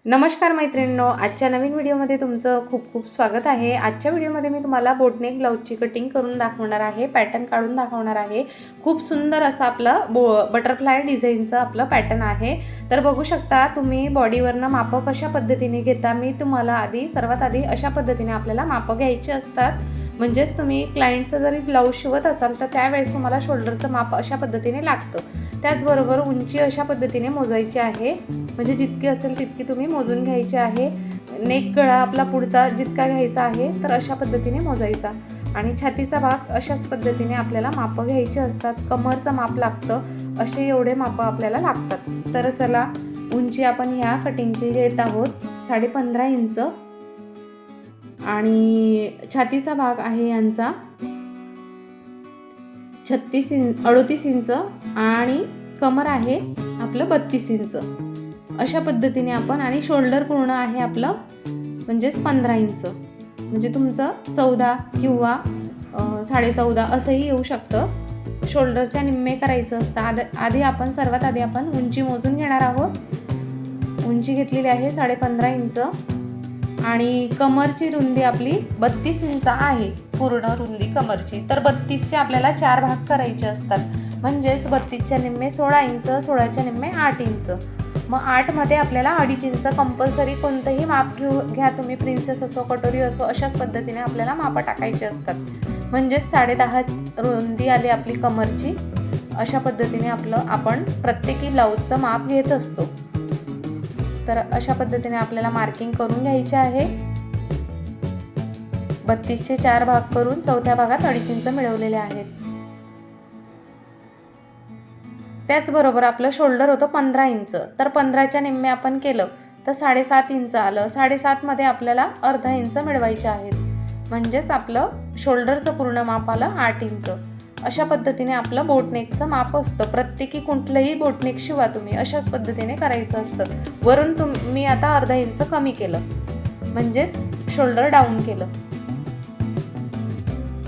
नमस्कार मैत्रिणींनो, आजच्या नवीन व्हिडिओमध्ये तुमचं खूप खूप स्वागत आहे। आजच्या व्हिडिओमध्ये मी तुम्हाला बोटनेक ब्लाउजची कटिंग करून दाखवणार आहे, पॅटर्न काढून दाखवणार आहे। खूप सुंदर असा आपला बटरफ्लाय डिझाईनचा आपला पॅटर्न आहे। तर बघू शकता तुम्ही बॉडीवरनं माप कशा पद्धतीने घेता। मी तुम्हाला सर्वात आधी अशा पद्धतीने आपल्याला माप घ्यायची असतात। म्हणजेच तुम्ही क्लायंटचं जरी ब्लाउज शिवत असाल तर त्यावेळेस तुम्हाला शोल्डरचं माप अशा पद्धतीने लागतं। त्याचबरोबर उंची अशा पद्धतीने मोजायची आहे, म्हणजे जितकी असेल तितकी तुम्ही मोजून घ्यायची आहे। नेक गळा आपला पुढचा जितका घ्यायचा आहे तर अशा पद्धतीने मोजायचा आणि छातीचा भाग अशाच पद्धतीने आपल्याला माप घ्यायची असतात। कमरचं माप लागतं, असे एवढे माप आपल्याला लागतात। तर चला, उंची आपण ह्या कटिंगची घेत आहोत 15.5 इंच आणि छातीचा भाग आहे यांचा 38 इंच आणि कमर आहे आपलं 32 इंच अशा पद्धतीने आपण, आणि शोल्डर पूर्ण आहे आपलं म्हणजेच 15 इंच, म्हणजे तुमचं 14 किंवा 14.5 असंही येऊ शकतं। शोल्डरच्या निम्मे करायचं असतं। सर्वात आधी आपण उंची मोजून घेणार आहोत। उंची घेतलेली आहे 15.5 इंच आणि कमरची रुंदी आपली 32 इंच आहे, पूर्ण रुंदी कमरची। तर 32चे आपल्याला 4 भाग करायचे असतात, म्हणजेच 32च्या निम्मे 16 इंच, 16च्या निम्मे 8 इंच। मग 8 मध्ये आपल्याला 2.5 इंच कंपल्सरी कोणतंही माप घ्या तुम्ही, प्रिन्सेस असो कटोरी असो, अशाच पद्धतीने आपल्याला माप टाकायचे असतात। म्हणजेच 10.5 रुंदी आली आपली कमरची। अशा पद्धतीने आपण प्रत्येकी ब्लाऊजचं माप घेत असतो। तर अशा पद्धतीने आपल्याला मार्किंग करून घ्यायचे आहे। 32चे 4 भाग करून चौथ्या भागात 2.5 इंच मिळवलेले आहेत। त्याचबरोबर आपलं शोल्डर होतं 15 इंच, तर 15च्या निम्मे आपण केलं तर 7.5 इंच आलं। 7.5 मध्ये आपल्याला अर्धा इंच मिळवायचे आहेत, म्हणजेच आपलं शोल्डरचं पूर्ण माप आलं 8 इंच। अशा पद्धतीने आपलं बोटनेकचं माप असतं। प्रत्येकी कुठलंही बोटनेक शिवा तुम्ही अशाच पद्धतीने करायचं असतं। वरून मी आता अर्धा इंच कमी केलं, म्हणजेच शोल्डर डाऊन केलं।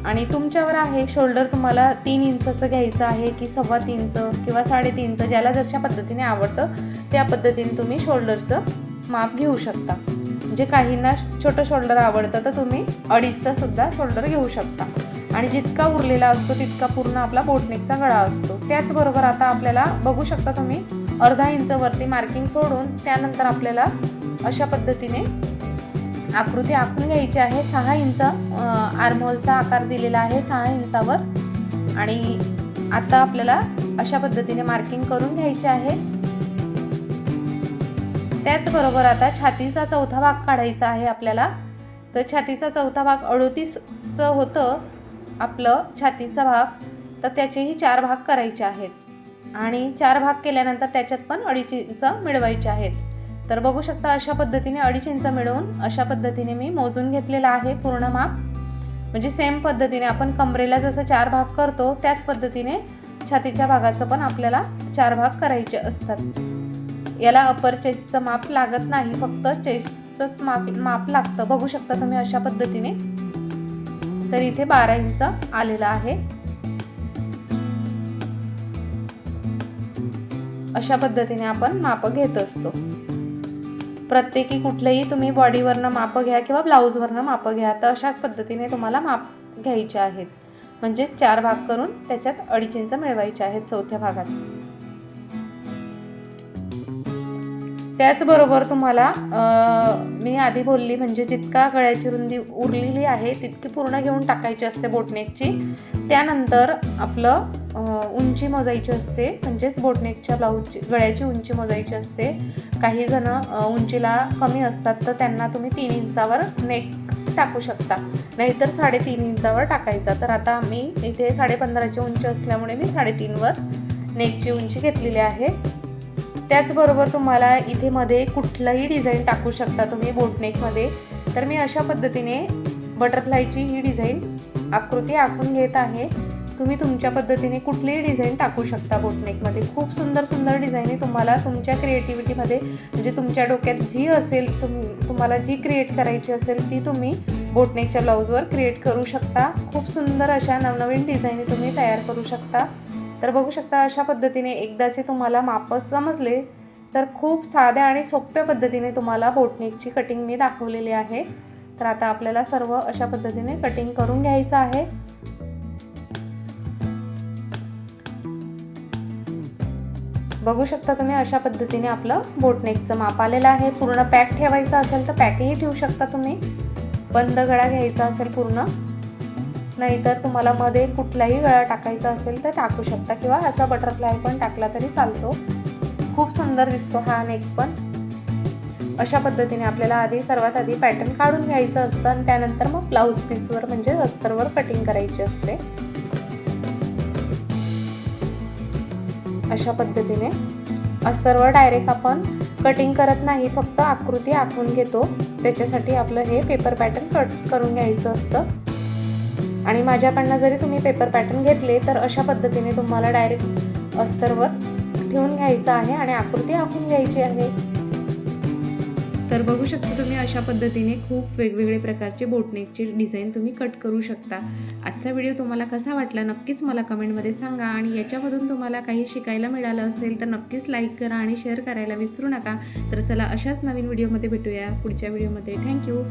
आणि तुमच्यावर आहे, शोल्डर तुम्हाला 3 इंचाचं घ्यायचं आहे की 3.25 इंच किंवा 3.5 इंच, ज्याला जशा पद्धतीने आवडतं त्या पद्धतीने तुम्ही शोल्डरचं माप घेऊ शकता। म्हणजे काहींना छोटं शोल्डर आवडतं तर तुम्ही 2.5चा सुद्धा शोल्डर घेऊ शकता। आणि जितका उरलेला असतो तितका पूर्ण आपला बोटनेकचा गळा असतो। त्याचबरोबर आता आपल्याला बघू शकता तुम्ही अर्धा इंच वरती मार्किंग सोडून त्यानंतर आपल्याला अशा पद्धतीने आकृती आखून घ्यायची आहे। 6 इंच आर्महोलचा आकार दिलेला आहे 6 इंचावर, आणि आता आपल्याला अशा पद्धतीने मार्किंग करून घ्यायचे आहे। त्याचबरोबर आता छातीचा चौथा भाग काढायचा आहे आपल्याला। तर छातीचा चौथा भाग 38 होतं आपलं छातीचा भाग, तर त्याचेही 4 भाग करायचे आहेत आणि 4 भाग केल्यानंतर त्याच्यात पण 2.5 इंच मिळवायचे आहेत। तर बघू शकता अशा पद्धतीने 2.5 इंच मिळवून अशा पद्धतीने मी मोजून घेतलेला आहे पूर्ण माप। म्हणजे सेम पद्धतीने आपण कमरेला जसं 4 भाग करतो त्याच पद्धतीने छातीच्या भागाचं पण आपल्याला 4 भाग करायचे असतात। याला अपर चेस्टचं माप लागत नाही, फक्त चेस्टचंच माप लागतं। बघू शकता तुम्ही अशा पद्धतीने। तर इथे 12 इंच आलेला आहे। अशा पद्धतीने आपण माप घेत असतो। प्रत्येकी कुठलेही तुम्ही बॉडीवरनं माप घ्या किंवा ब्लाऊजवरनं माप घ्या, तर अशाच पद्धतीने तुम्हाला माप घ्यायचे आहेत। म्हणजे 4 भाग करून त्याच्यात 2.5 इंच मिळवायचे आहेत चौथ्या भागात। त्याचबरोबर तुम्हाला मी आधी बोलली, म्हणजे जितका गळ्याची रुंदी उरलेली आहे तितकी पूर्ण घेऊन टाकायची असते बोटनेकची। त्यानंतर आपलं उंची मोजायची असते, म्हणजेच बोटनेकच्या ब्लाऊजची गळ्याची उंची मोजायची असते। काही जण उंचीला कमी असतात तर त्यांना तुम्ही 3 इंचावर नेक टाकू शकता, नाहीतर 3.5 इंचावर टाकायचा। तर आता मी इथे 15.5ची उंची असल्यामुळे मी 3.5 वर नेकची उंची घेतलेली आहे। त्याचबरोबर तुम्हाला इथे मध्ये कुठलंही डिझाईन टाकू शकता तुम्ही बोटनेकमध्ये। तर मी अशा पद्धतीने बटरफ्लायची ही डिझाईन आकृती आखून घेत आहे। तुम्ही तुमच्या पद्धतीने कुठलीही डिझाईन टाकू शकता बोटनेकमध्ये। खूप सुंदर सुंदर डिझाईन तुम्हाला तुमच्या क्रिएटिव्हिटीमध्ये, म्हणजे तुमच्या डोक्यात जी असेल, तुम्हाला जी क्रिएट करायची असेल ती तुम्ही बोटनेकच्या ब्लाऊजवर क्रिएट करू शकता। खूप सुंदर अशा नवनवीन डिझाईन तुम्ही तयार करू शकता। तर बघू शकता अशा पद्धतीने एकदाचे तुम्हाला माप समजले तर खूप साध्या आणि सोप्या पद्धतीने तुम्हाला बोटनेकची कटिंग मी दाखवलेली आहे. तर आता आपल्याला सर्व अशा पद्धतीने कटिंग करून घ्यायचं आहे. बघू शकता तुम्ही अशा पद्धतीने आपलं बोटनेकचं माप आलेलं आहे. पूर्ण पॅक ठेवायचं असेल तर पॅकही ठेवू शकता तुम्ही. बंद गळा घ्यायचा असेल पूर्ण, नाहीतर तुम्हाला मध्ये कुठलाही गळा टाकायचा असेल तर टाकू शकता किंवा असा बटरफ्लाय पण टाकला तरी चालतो. खूप सुंदर दिसतो हा नेक पण. अशा पद्धतीने आपल्याला सर्वात आधी पॅटर्न काढून घ्यायचं असतं आणि त्यानंतर मग ब्लाऊज पीसवर म्हणजे अस्तरवर कटिंग करायची असते. अशा पद्धतीने अस्तरवर डायरेक्ट आपण कटिंग करत नाही, फक्त आकृती आखून घेतो. त्याच्यासाठी आपलं हे पेपर पॅटर्न कट करून घ्यायचं असतं. आणि माझ्याकडनं जरी तुम्ही पेपर पॅटर्न घेतले तर अशा पद्धतीने तुम्हाला डायरेक्ट अस्तरवर ठेवून घ्यायचं आहे आणि आकृती आखून घ्यायची आहे. तर बघू शकता तुम्ही अशा पद्धतीने खूप वेगवेगळे प्रकारचे बोटनेकचे डिझाईन तुम्ही कट करू शकता. आजचा व्हिडिओ तुम्हाला कसा वाटला नक्कीच मला कमेंटमध्ये सांगा आणि याच्यामधून तुम्हाला काही शिकायला मिळालं असेल तर नक्कीच लाईक करा आणि शेअर करायला विसरू नका. तर चला अशाच नवीन व्हिडिओमध्ये भेटूया पुढच्या व्हिडिओमध्ये. थँक्यू.